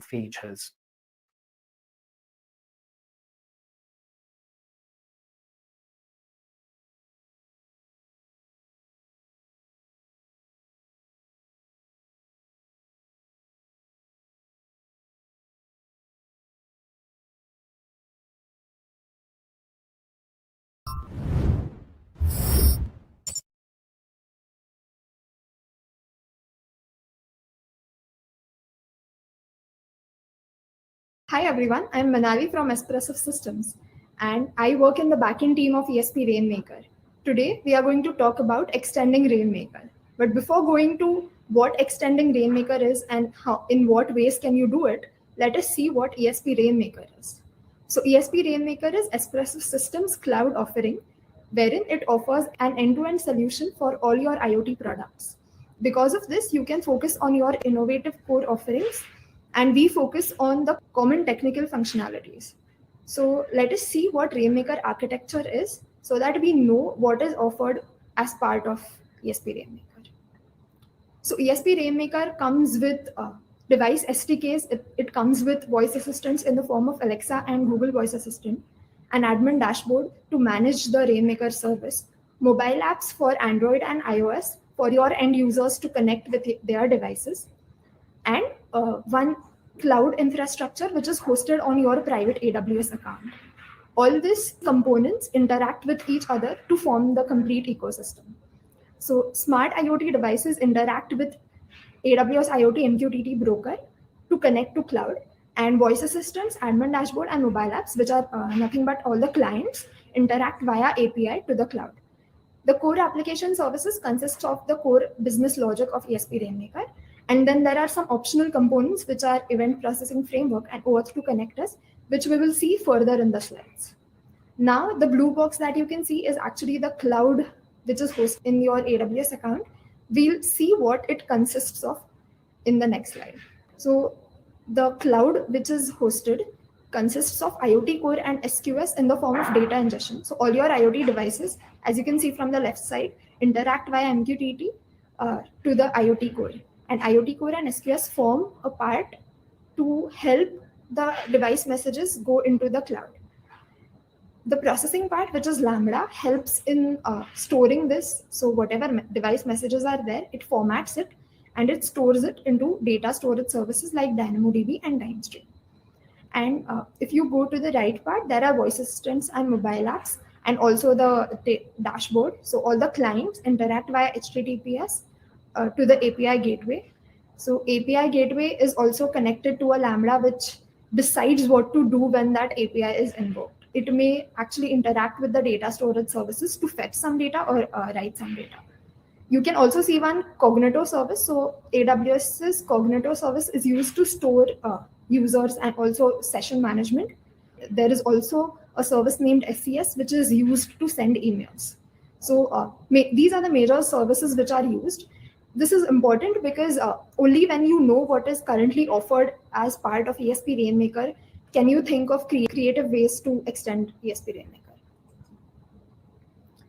features. Hi everyone, I'm Manali from Espressif Systems and I work in the backend team of ESP RainMaker. Today we are going to talk about extending RainMaker. But before going to what extending RainMaker is and how, in what ways can you do it, let us see what ESP RainMaker is. So ESP RainMaker is Espressif Systems cloud offering, wherein it offers an end-to-end solution for all your IoT products. Because of this, you can focus on your innovative core offerings and we focus on the common technical functionalities. So let us see what RainMaker architecture is so that we know what is offered as part of ESP RainMaker. So ESP RainMaker comes with device SDKs. It comes with voice assistants in the form of Alexa and Google Voice Assistant, an admin dashboard to manage the RainMaker service, mobile apps for Android and iOS for your end users to connect with their devices, and one cloud infrastructure which is hosted on your private AWS account. All these components interact with each other to form the complete ecosystem. So smart IoT devices interact with AWS IoT MQTT broker to connect to cloud, and voice assistants, admin dashboard, and mobile apps, which are nothing but all the clients, interact via API to the cloud. The core application services consists of the core business logic of ESP RainMaker, and then there are some optional components which are event processing framework and OAuth2 connectors, which we will see further in the slides. Now, the blue box that you can see is actually the cloud which is hosted in your AWS account. We'll see what it consists of in the next slide. So the cloud which is hosted consists of IoT core and SQS in the form of data ingestion. So all your IoT devices, as you can see from the left side, interact via MQTT to the IoT core. And IoT core and SQS form a part to help the device messages go into the cloud. The processing part, which is Lambda, helps in storing this. So whatever device messages are there, it formats it and it stores it into data storage services like DynamoDB and Dynstream. And if you go to the right part, there are voice assistants and mobile apps and also the dashboard. So all the clients interact via HTTPS to the API gateway. So API gateway is also connected to a Lambda which decides what to do when that API is invoked. It may actually interact with the data storage services to fetch some data or write some data. You can also see one Cognito service. So AWS's Cognito service is used to store users and also session management. There is also a service named SCS, which is used to send emails. So these are the major services which are used. This is important because only when you know what is currently offered as part of ESP RainMaker can you think of creative ways to extend ESP RainMaker.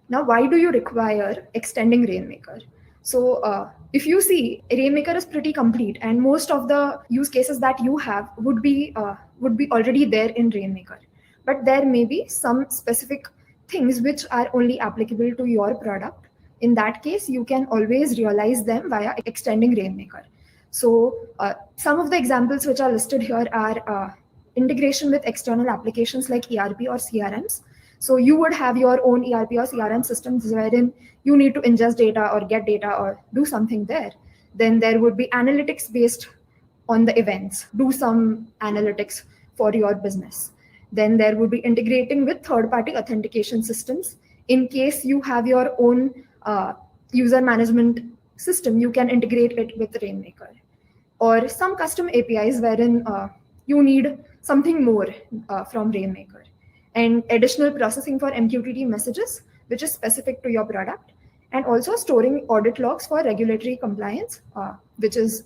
Now, why do you require extending RainMaker? So if you see, RainMaker is pretty complete, and most of the use cases that you have would be already there in RainMaker. But there may be some specific things which are only applicable to your product. In that case, you can always realize them via extending RainMaker. So some of the examples which are listed here are integration with external applications like ERP or CRMs. So you would have your own ERP or CRM systems wherein you need to ingest data or get data or do something there. Then there would be analytics based on the events, do some analytics for your business. Then there would be integrating with third-party authentication systems. In case you have your own user management system, you can integrate it with RainMaker. Or some custom APIs wherein you need something more from RainMaker. And additional processing for MQTT messages, which is specific to your product. And also storing audit logs for regulatory compliance, which is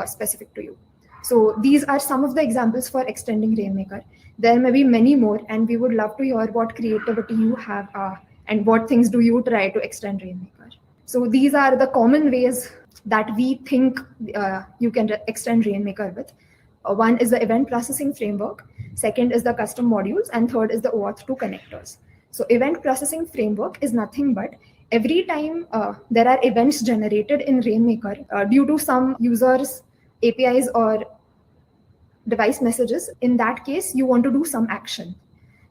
specific to you. So these are some of the examples for extending RainMaker. There may be many more, and we would love to hear what creativity you have and what things do you try to extend RainMaker. So these are the common ways that we think you can extend RainMaker with. One is the event processing framework, second is the custom modules, and third is the OAuth2 connectors. So event processing framework is nothing but every time there are events generated in RainMaker due to some users, APIs, or device messages, in that case, you want to do some action.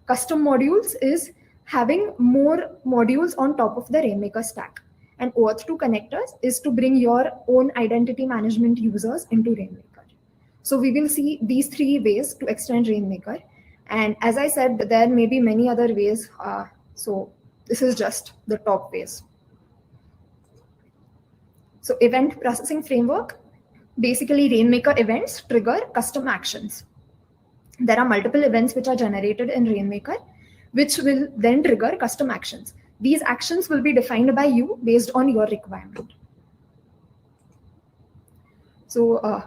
Custom modules is having more modules on top of the RainMaker stack. And OAuth2 connectors is to bring your own identity management users into RainMaker. So we will see these three ways to extend RainMaker. And as I said, there may be many other ways. So this is just the top ways. So event processing framework, basically RainMaker events trigger custom actions. There are multiple events which are generated in RainMaker, which will then trigger custom actions. These actions will be defined by you based on your requirement. So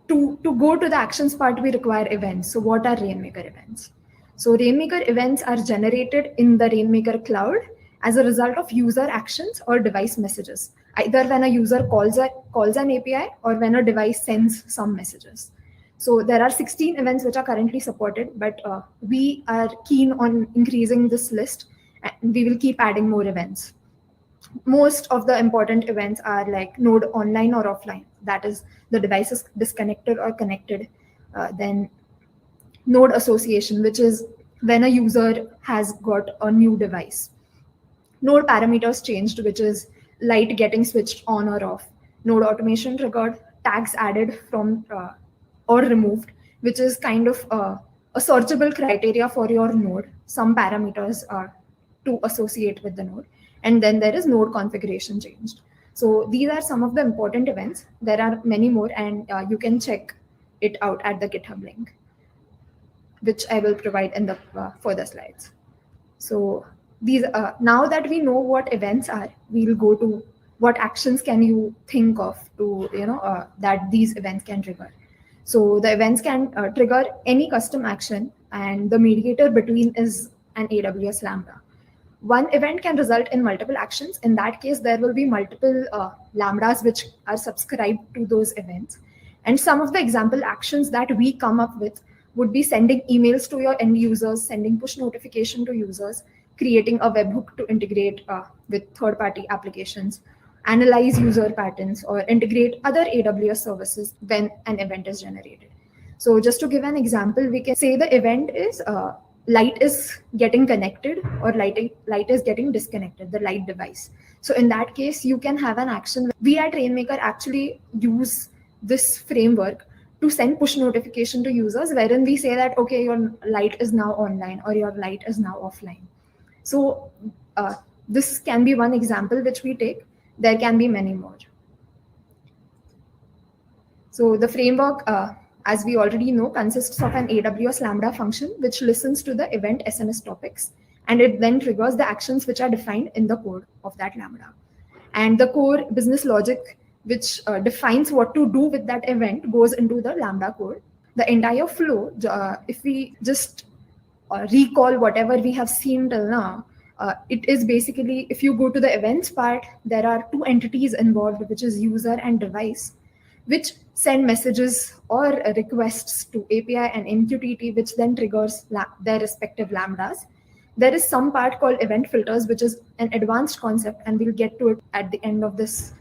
to go to the actions part, we require events. So what are RainMaker events? So RainMaker events are generated in the RainMaker cloud as a result of user actions or device messages, either when a user calls an API or when a device sends some messages. So there are 16 events which are currently supported, but we are keen on increasing this list, and we will keep adding more events. Most of the important events are like node online or offline, that is the device is disconnected or connected. Then node association, which is when a user has got a new device. Node parameters changed, which is light getting switched on or off. Node automation triggered, tags added from or removed, which is kind of a searchable criteria for your node, some parameters to associate with the node. And then there is node configuration changed. So these are some of the important events. There are many more, and you can check it out at the GitHub link, which I will provide in the further slides. So these now that we know what events are, we'll go to what actions can you think of to that these events can trigger. So the events can trigger any custom action, and the mediator between is an AWS Lambda. One event can result in multiple actions. In that case, there will be multiple Lambdas which are subscribed to those events. And some of the example actions that we come up with would be sending emails to your end users, sending push notification to users, creating a webhook to integrate with third-party applications, analyze user patterns, or integrate other AWS services when an event is generated. So just to give an example, we can say the event is light is getting connected or light is getting disconnected, the light device. So in that case, you can have an action. We at RainMaker actually use this framework to send push notification to users, wherein we say that, okay, your light is now online or your light is now offline. So this can be one example which we take. There can be many more. So the framework, as we already know, consists of an AWS Lambda function, which listens to the event SNS topics, and it then triggers the actions which are defined in the code of that Lambda. And the core business logic, which defines what to do with that event, goes into the Lambda code. The entire flow, if we just recall whatever we have seen till now, it is basically, if you go to the events part, there are two entities involved, which is user and device, which send messages or requests to API and MQTT, which then triggers their respective Lambdas. There is some part called event filters, which is an advanced concept, and we'll get to it at the end of this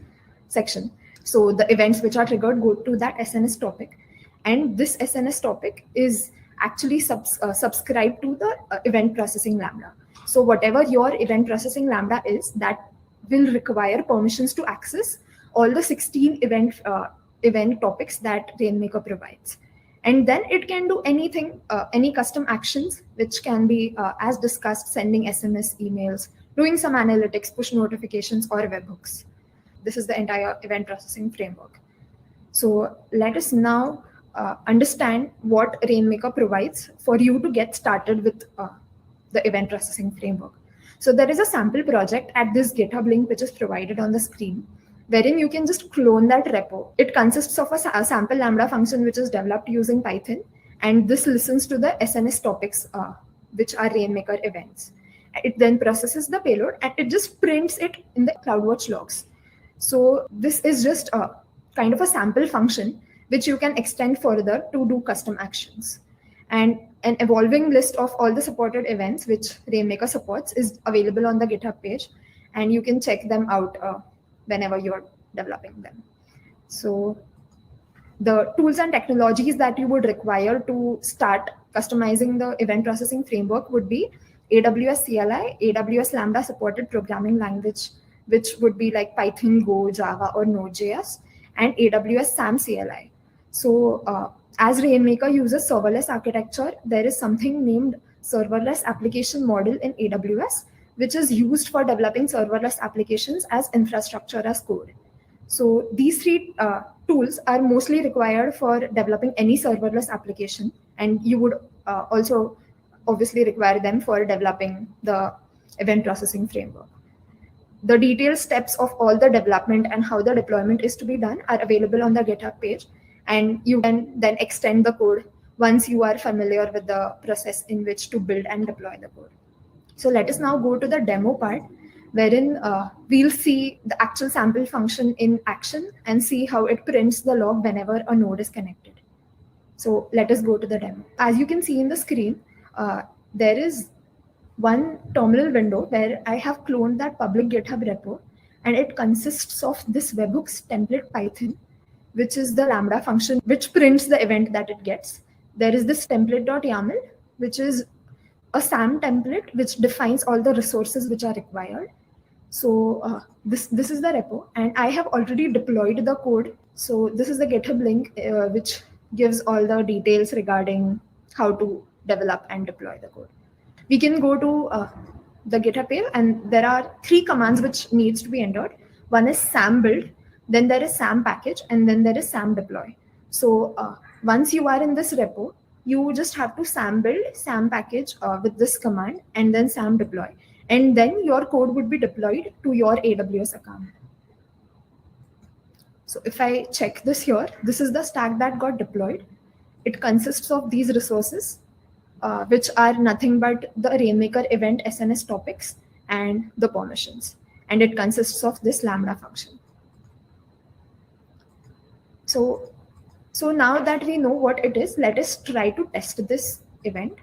section. So the events which are triggered go to that SNS topic, and this SNS topic is actually subscribed to the event processing Lambda. So whatever your event processing Lambda is, that will require permissions to access all the 16 event topics that RainMaker provides. And then it can do anything, any custom actions, which can be, as discussed, sending SMS, emails, doing some analytics, push notifications, or webhooks. This is the entire event processing framework. So let us now understand what RainMaker provides for you to get started with the event processing framework. So there is a sample project at this GitHub link, which is provided on the screen, wherein you can just clone that repo. It consists of a sample Lambda function, which is developed using Python, and this listens to the SNS topics, which are RainMaker events. It then processes the payload, and it just prints it in the CloudWatch logs. So this is just a kind of a sample function, which you can extend further to do custom actions. And an evolving list of all the supported events which RainMaker supports is available on the GitHub page, and you can check them out whenever you're developing them. So the tools and technologies that you would require to start customizing the event processing framework would be AWS CLI, AWS Lambda supported programming language, which would be like Python, Go, Java, or Node.js, and AWS SAM CLI. So as RainMaker uses serverless architecture, there is something named serverless application model in AWS, which is used for developing serverless applications as infrastructure as code. So these three tools are mostly required for developing any serverless application, and you would also obviously require them for developing the event processing framework. The detailed steps of all the development and how the deployment is to be done are available on the GitHub page, and you can then extend the code once you are familiar with the process in which to build and deploy the code. So let us now go to the demo part, wherein we'll see the actual sample function in action and see how it prints the log whenever a node is connected. So let us go to the demo. As you can see in the screen, there is one terminal window where I have cloned that public GitHub repo, and it consists of this webhooks template Python, which is the Lambda function which prints the event that it gets. There is this template.yaml, which is a SAM template which defines all the resources which are required. So this is the repo, and I have already deployed the code. So this is the GitHub link which gives all the details regarding how to develop and deploy the code. We can go to the GitHub page, and there are 3 commands which needs to be entered. One is SAM build, then there is SAM package, and then there is SAM deploy. So once you are in this repo, you just have to SAM build, SAM package with this command, and then SAM deploy. And then your code would be deployed to your AWS account. So if I check this here, this is the stack that got deployed. It consists of these resources, which are nothing but the RainMaker event SNS topics and the permissions. And it consists of this Lambda function. So now that we know what it is, let us try to test this event.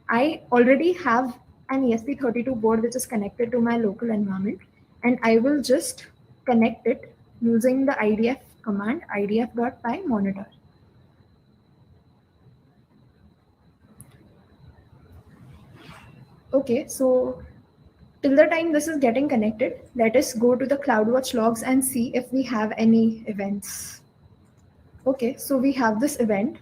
I already have an ESP32 board which is connected to my local environment, and I will just connect it using the idf command idf.py monitor. Okay, so till the time this is getting connected, let us go to the CloudWatch logs and see if we have any events. Okay, so we have this event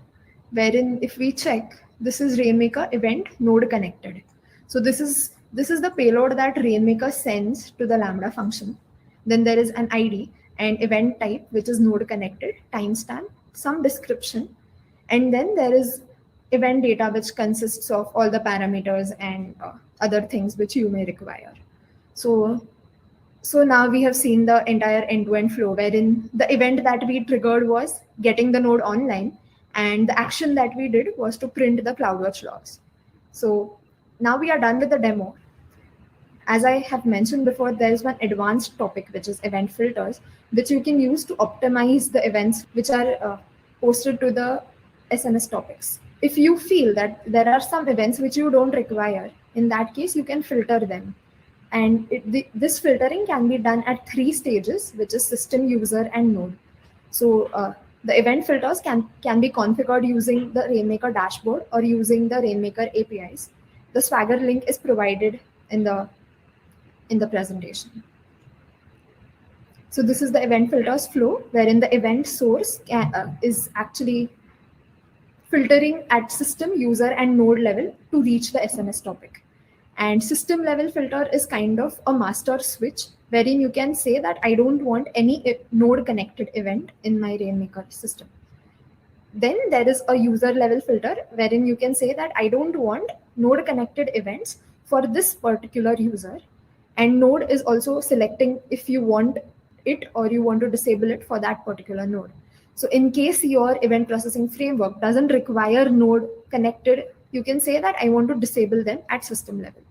wherein if we check, this is RainMaker event node connected. So this is the payload that RainMaker sends to the Lambda function. Then there is an ID and event type, which is node connected, timestamp, some description, and then there is event data, which consists of all the parameters and other things which you may require. So now we have seen the entire end-to-end flow, wherein the event that we triggered was getting the node online, and the action that we did was to print the CloudWatch logs. So now we are done with the demo. As I have mentioned before, there is one advanced topic, which is event filters, which you can use to optimize the events which are posted to the SNS topics. If you feel that there are some events which you don't require, in that case, you can filter them. And this filtering can be done at 3 stages, which is system, user, and node. So the event filters can be configured using the RainMaker dashboard or using the RainMaker APIs. The Swagger link is provided in the presentation. So this is the event filters flow, wherein the event source is actually filtering at system, user, and node level to reach the SNS topic. And system level filter is kind of a master switch, wherein you can say that I don't want any node connected event in my RainMaker system. Then there is a user level filter, wherein you can say that I don't want node connected events for this particular user. And node is also selecting if you want it or you want to disable it for that particular node. So in case your event processing framework doesn't require node connected, you can say that I want to disable them at system level.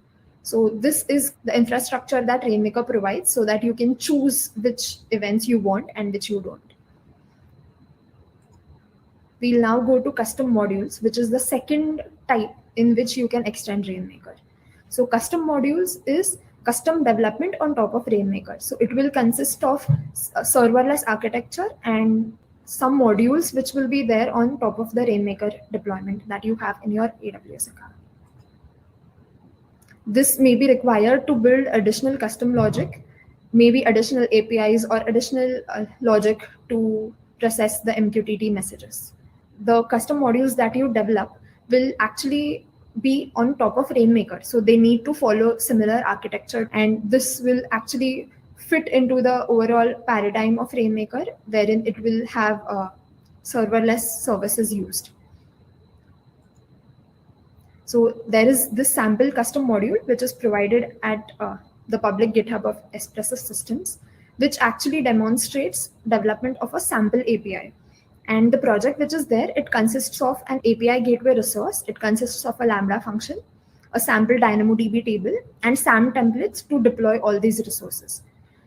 So this is the infrastructure that RainMaker provides so that you can choose which events you want and which you don't. we'll now go to custom modules, which is the second type in which you can extend RainMaker. So custom modules is custom development on top of RainMaker. So it will consist of a serverless architecture and some modules which will be there on top of the RainMaker deployment that you have in your AWS account. This may be required to build additional custom logic, maybe additional APIs or additional logic to process the MQTT messages. The custom modules that you develop will actually be on top of RainMaker. So they need to follow similar architecture, and this will actually fit into the overall paradigm of RainMaker, wherein it will have serverless services used. So there is this sample custom module, which is provided at the public GitHub of Espressif systems, which actually demonstrates development of a sample API. And the project which is there, it consists of an API gateway resource. It consists of a Lambda function, a sample DynamoDB table, and SAM templates to deploy all these resources.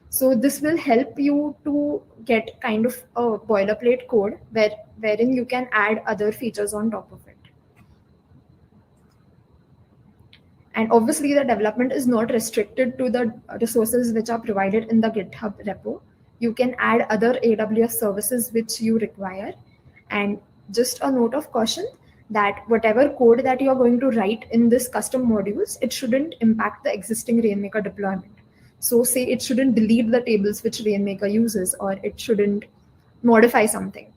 So this will help you to get kind of a boilerplate code wherein you can add other features on top of it. And obviously, the development is not restricted to the resources which are provided in the GitHub repo. You can add other AWS services which you require. And just a note of caution that whatever code that you are going to write in this custom modules, it shouldn't impact the existing RainMaker deployment. So say it shouldn't delete the tables which RainMaker uses, or it shouldn't modify something.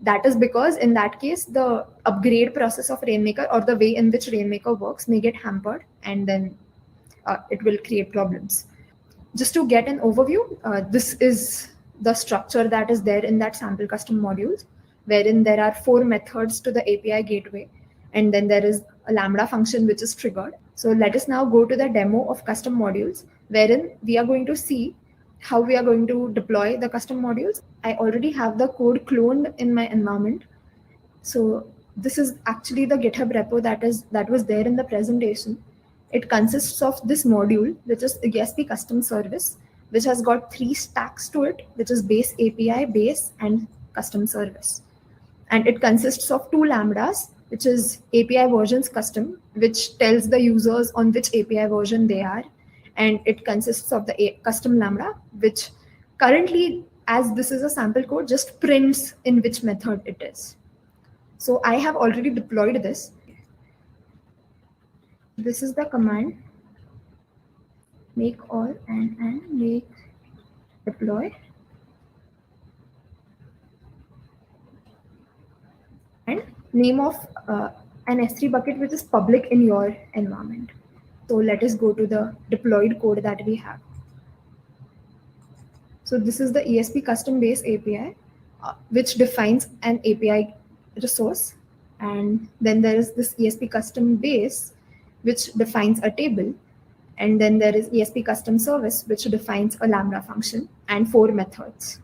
That is because in that case, the upgrade process of RainMaker or the way in which RainMaker works may get hampered, and then it will create problems. Just to get an overview, this is the structure that is there in that sample custom modules, wherein there are 4 methods to the API gateway, and then there is a Lambda function which is triggered. So let us now go to the demo of custom modules, wherein we are going to see how we are going to deploy the custom modules. I already have the code cloned in my environment. So this is actually the GitHub repo that was there in the presentation. It consists of this module, which is ESP custom service, which has got 3 stacks to it, which is base API, base, and custom service. And it consists of 2 lambdas, which is API versions custom, which tells the users on which API version they are. And it consists of the custom lambda, which currently, as this is a sample code, just prints in which method it is. So I have already deployed this. This is the command, make all and make deploy. And name of an S3 bucket which is public in your environment. So let us go to the deployed code that we have. So this is the ESP custom base API, which defines an API resource. And then there is this ESP custom base, which defines a table. And then there is ESP custom service, which defines a Lambda function and 4 methods.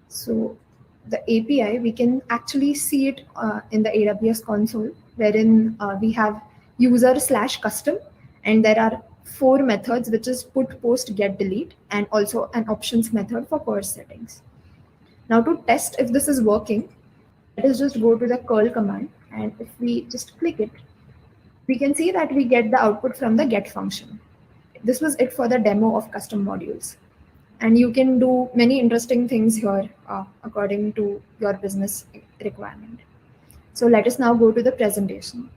So the API, we can actually see it in the AWS console, wherein we have user/custom. And there are 4 methods, which is put, post, get, delete, and also an options method for purge settings. Now to test if this is working, let us just go to the curl command. And if we just click it, we can see that we get the output from the get function. This was it for the demo of custom modules. And you can do many interesting things here according to your business requirement. So let us now go to the presentation.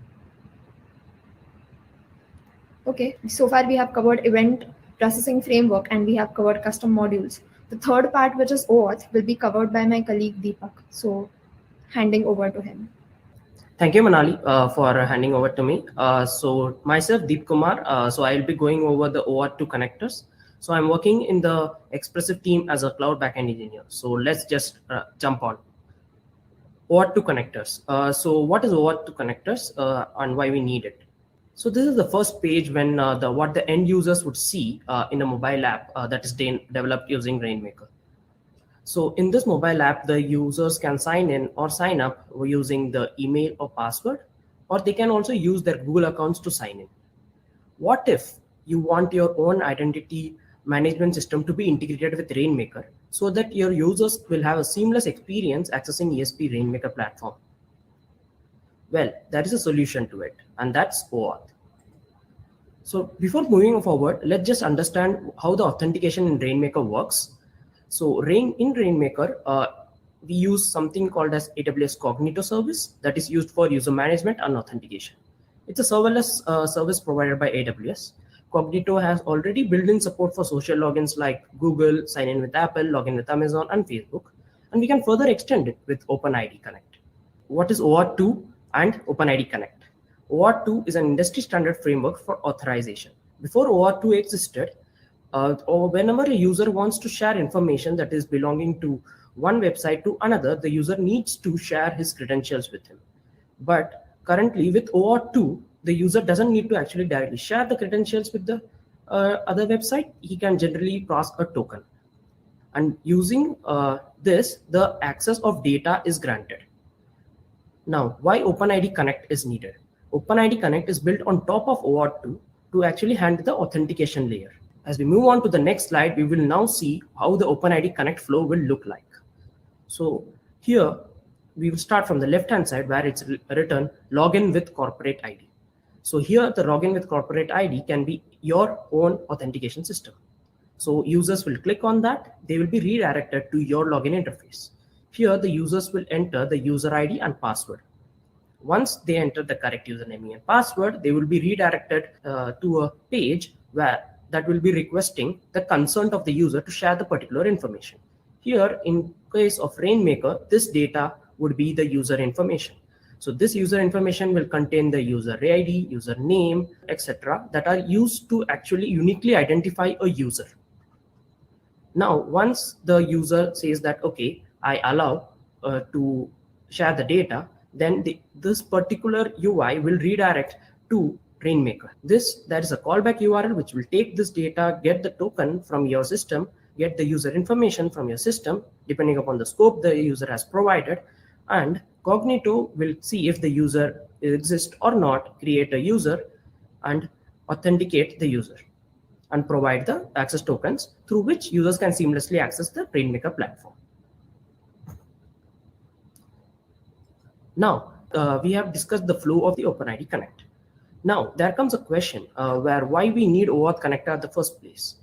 Okay, so far we have covered event processing framework and we have covered custom modules. The third part, which is OAuth, will be covered by my colleague Deepak. So handing over to him. Thank you, Manali, for handing over to me. So myself, Deepakumar. So I'll be going over the OAuth2 connectors. So I'm working in the Espressif team as a cloud backend engineer. So let's just jump on. OAuth2 connectors. So what is OAuth2 connectors and why we need it? So this is the first page when what the end users would see in a mobile app that is developed using RainMaker. So in this mobile app, the users can sign in or sign up using the email or password, or they can also use their Google accounts to sign in. What if you want your own identity management system to be integrated with RainMaker so that your users will have a seamless experience accessing ESP RainMaker platform? Well, there is a solution to it, and that's OAuth. So before moving forward, let's just understand how the authentication in RainMaker works. So in RainMaker, we use something called as AWS Cognito service that is used for user management and authentication. It's a serverless service provided by AWS. Cognito has already built-in support for social logins like Google, sign in with Apple, login with Amazon, and Facebook. And we can further extend it with OpenID Connect. What is OAuth 2 and OpenID Connect? OAuth 2 is an industry standard framework for authorization. Before OAuth 2 existed, or whenever a user wants to share information that is belonging to one website to another, the user needs to share his credentials with him. But currently with OAuth 2, the user doesn't need to actually directly share the credentials with the other website. He can generally pass a token. And using this, the access of data is granted. Now, why OpenID Connect is needed? OpenID Connect is built on top of OAuth 2 to actually handle the authentication layer. As we move on to the next slide, we will now see how the OpenID Connect flow will look like. So here, we will start from the left-hand side where it's written login with corporate ID. So here, the login with corporate ID can be your own authentication system. So users will click on that. They will be redirected to your login interface. Here, the users will enter the user ID and password. Once they enter the correct username and password, they will be redirected to a page that will be requesting the consent of the user to share the particular information. Here, in case of RainMaker, this data would be the user information. So this user information will contain the user ID, user name, etc. that are used to actually uniquely identify a user. Now, once the user says that, okay, I allow to share the data, then this particular UI will redirect to RainMaker. There is a callback URL which will take this data, get the token from your system, get the user information from your system, depending upon the scope the user has provided, and Cognito will see if the user exists or not, create a user, and authenticate the user, and provide the access tokens through which users can seamlessly access the RainMaker platform. Now, we have discussed the flow of the OpenID Connect. Now, there comes a question why we need OAuth connector at the first place,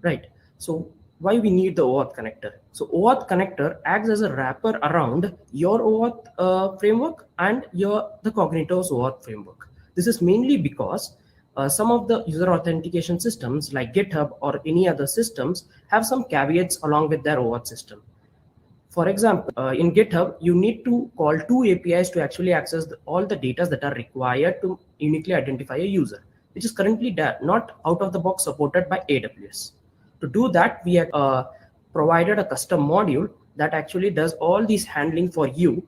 right? So why we need the OAuth connector? So OAuth connector acts as a wrapper around your OAuth framework and the Cognito's OAuth framework. This is mainly because some of the user authentication systems like GitHub or any other systems have some caveats along with their OAuth system. For example, in GitHub, you need to call 2 APIs to actually access all the data that are required to uniquely identify a user, which is currently not out of the box supported by AWS. To do that, we have provided a custom module that actually does all these handling for you,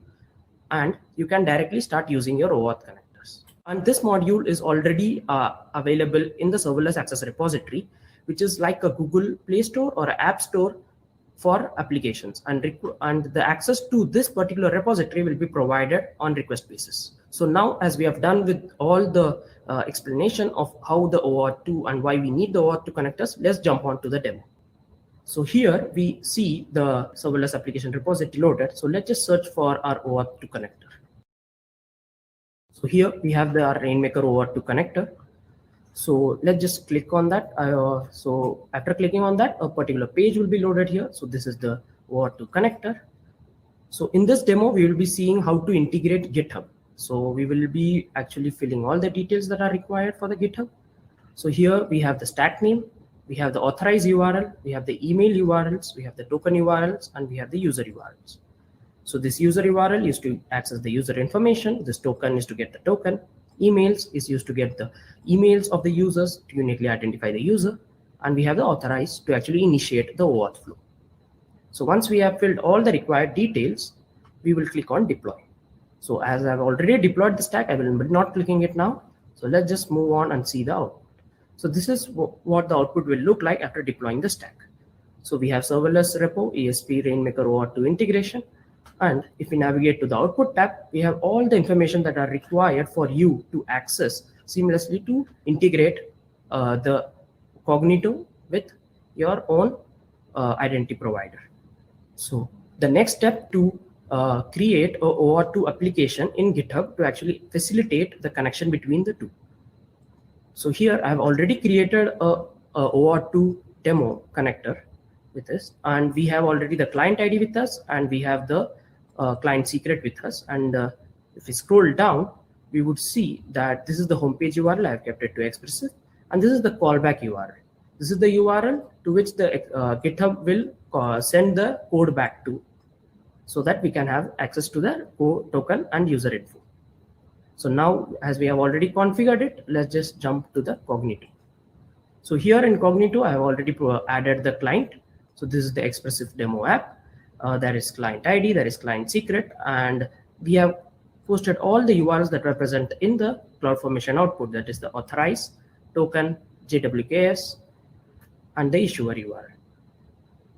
and you can directly start using your OAuth connectors. And this module is already available in the serverless access repository, which is like a Google Play Store or an App Store for applications, and the access to this particular repository will be provided on request basis. So now, as we have done with all the explanation of how the OAuth 2 and why we need the OAuth 2 connectors, let's jump on to the demo. So here we see the serverless application repository loaded. So let's just search for our OAuth 2 connector. So here we have our RainMaker OAuth 2 connector. So let's just click on that. So after clicking on that, a particular page will be loaded here. So this is the OAuth 2 connector. So in this demo, we will be seeing how to integrate GitHub. So we will be actually filling all the details that are required for the GitHub. So here we have the stack name, we have the authorized URL, we have the email URLs, we have the token URLs, and we have the user URLs. So this user URL is to access the user information. This token is to get the token. Emails is used to get the emails of the users to uniquely identify the user. And we have the authorized to actually initiate the OAuth flow. So once we have filled all the required details, we will click on deploy. So as I've already deployed the stack, I will be not clicking it now. So let's just move on and see the output. So this is what the output will look like after deploying the stack. So we have serverless repo, ESP, RainMaker OAuth 2 integration. And if we navigate to the output tab, we have all the information that are required for you to access seamlessly to integrate the Cognito with your own identity provider. So the next step to create a OAuth2 application in GitHub to actually facilitate the connection between the two. So here I have already created a OAuth2 demo connector with this, and we have already the client ID with us, and we have the client secret with us. And if we scroll down, we would see that this is the homepage URL. I have kept it to Espressif, and this is the callback URL. This is the URL to which the GitHub will send the code back to, so that we can have access to the token and user info. So now, as we have already configured it, let's just jump to the Cognito. So here in Cognito, I have already added the client. So this is the Espressif demo app. There is client ID, there is client secret, and we have posted all the URLs that are present in the CloudFormation output. That is the authorize, token, JWKS, and the issuer URL.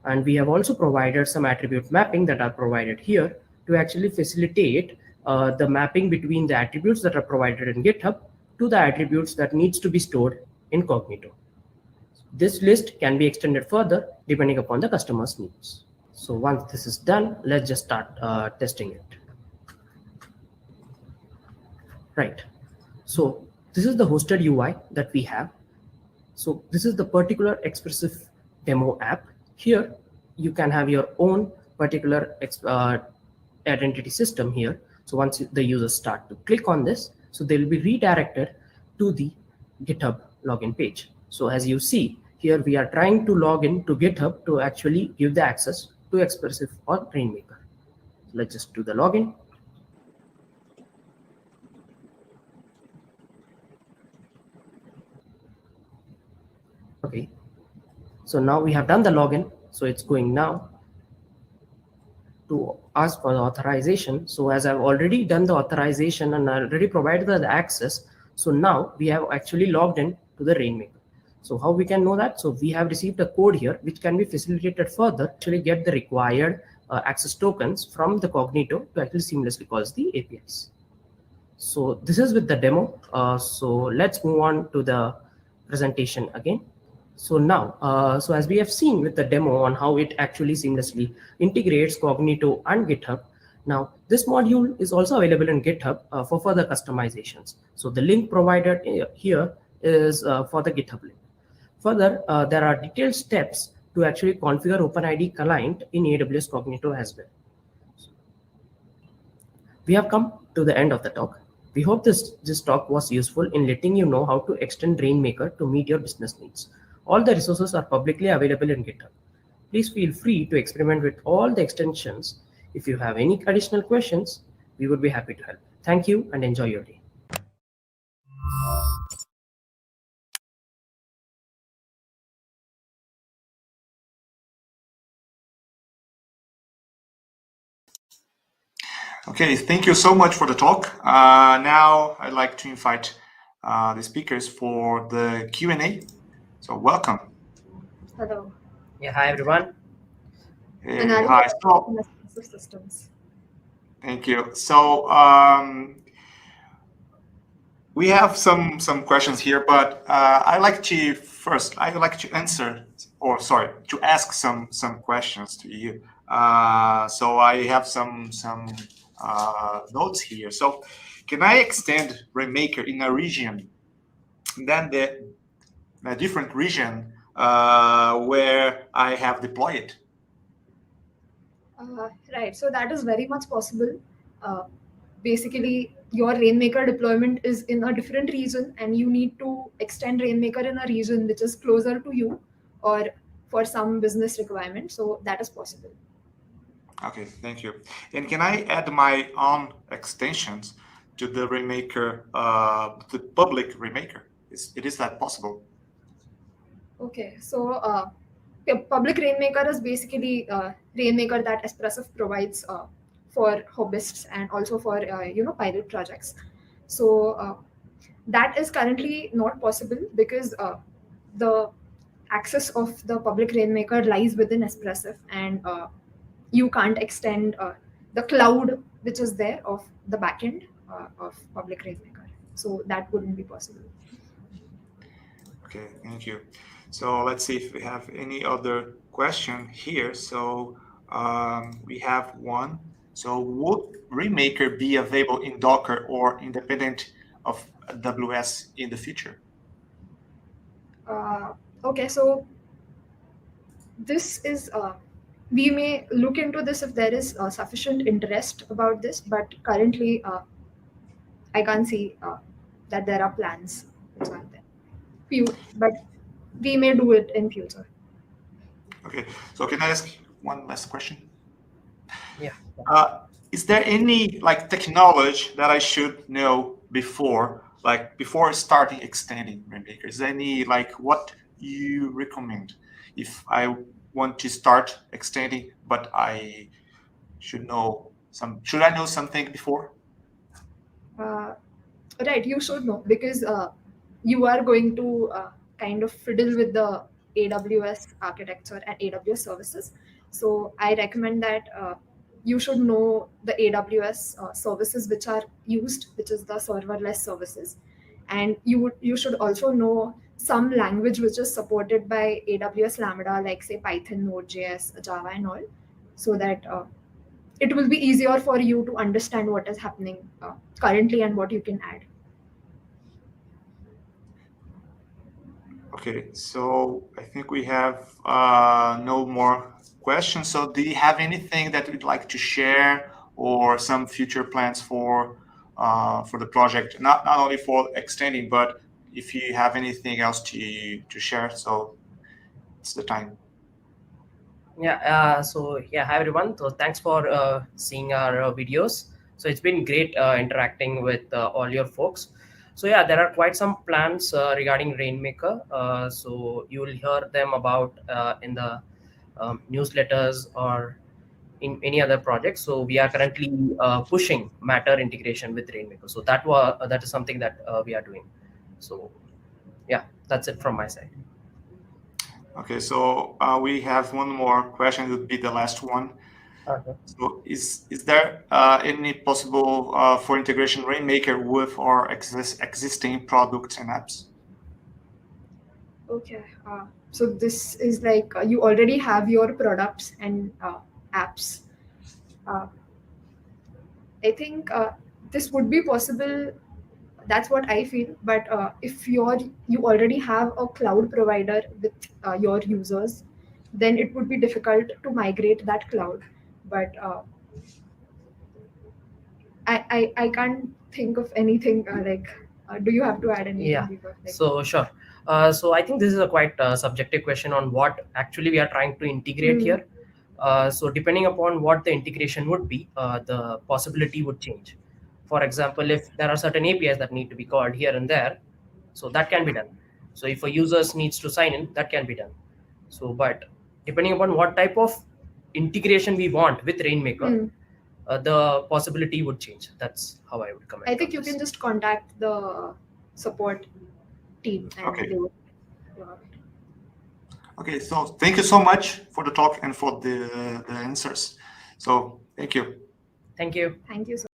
And we have also provided some attribute mapping that are provided here to actually facilitate the mapping between the attributes that are provided in GitHub to the attributes that needs to be stored in Cognito. This list can be extended further depending upon the customer's needs. So once this is done, let's just start testing it. Right. So this is the hosted UI that we have. So this is the particular Espressif demo app. Here you can have your own particular identity system here. So once the users start to click on this, so they will be redirected to the GitHub login page. So as you see here, we are trying to log in to GitHub to actually give the access to Espressif or RainMaker. Let's just do the login. Okay, so now we have done the login. So it's going now to ask for the authorization. So as I've already done the authorization and I already provided the access, so now we have actually logged in to the RainMaker. So how we can know that? So we have received a code here which can be facilitated further to actually get the required access tokens from the Cognito to actually seamlessly call the APIs. So this is with the demo. So let's move on to the presentation again. So now, so as we have seen with the demo on how it actually seamlessly integrates Cognito and GitHub, now this module is also available in GitHub for further customizations. So the link provided here is for the GitHub link. Further, there are detailed steps to actually configure OpenID client in AWS Cognito as well. We have come to the end of the talk. We hope this talk was useful in letting you know how to extend RainMaker to meet your business needs. All the resources are publicly available in GitHub. Please feel free to experiment with all the extensions. If you have any additional questions, we would be happy to help. Thank you and enjoy your day. Okay, thank you so much for the talk. Now I'd like to invite the speakers for the Q&A. So welcome. Hello. Yeah, hi everyone. Hi. So, Systems. thank you. So we have some questions here, but I'd like to answer, or sorry, to ask some questions to you. So I have some notes here. So can I extend RainMaker in a region, then a different region where I have deployed it? Right. So that is very much possible. Basically, your RainMaker deployment is in a different region, and you need to extend RainMaker in a region which is closer to you, or for some business requirement. So that is possible. Okay, thank you. And can I add my own extensions to the RainMaker, the public RainMaker? Is that possible? Okay, so public RainMaker is basically RainMaker that Espressif provides for hobbyists and also for pilot projects. So that is currently not possible because the access of the public RainMaker lies within Espressif, and you can't extend the cloud which is there of the backend of public RainMaker. So that wouldn't be possible. Okay, thank you. So let's see if we have any other question here. So we have one. So would RainMaker be available in Docker or independent of AWS in the future? Okay, so this is we may look into this if there is sufficient interest about this, but currently I can't see that there are plans. It's not there. But we may do it in future. Okay, so can I ask one last question? Yeah. Is there any like technology that I should know before starting extending RainMaker? Is there any like what you recommend if I want to start extending, but I should I know something before? Right, you should know because you are going to kind of fiddle with the AWS architecture and AWS services. So I recommend that you should know the AWS services which are used, which is the serverless services, and you should also know some language which is supported by AWS Lambda, like say Python, Node.js, Java, and all, so that it will be easier for you to understand what is happening currently and what you can add. Okay, so I think we have no more questions. So do you have anything that you'd like to share or some future plans for the project? Not only for extending, but if you have anything else to share, so it's the time. Yeah. Hi everyone. So thanks for seeing our videos. So it's been great interacting with all your folks. So yeah, there are quite some plans regarding RainMaker. So you will hear them about in the newsletters or in any other project. So we are currently pushing Matter integration with RainMaker. So that is something that we are doing. So yeah, that's it from my side. Okay, so we have one more question. It would be the last one. Okay. So is there any possible for integration RainMaker with our existing products and apps? Okay. So this is like you already have your products and apps. I think this would be possible. That's what I feel. But if you already have a cloud provider with your users, then it would be difficult to migrate that cloud. But I can't think of anything like. Do you have to add anything? Yeah. Deepak? Like, So sure. So I think this is a quite subjective question on what actually we are trying to integrate here. So depending upon what the integration would be, the possibility would change. For example, if there are certain APIs that need to be called here and there, so that can be done. So if a user needs to sign in, that can be done. So, but depending upon what type of integration we want with RainMaker, the possibility would change. That's how I would comment. I think you can just contact the support team and Okay. they will. Okay, so thank you so much for the talk and for the answers. So thank you. Thank you. Thank you so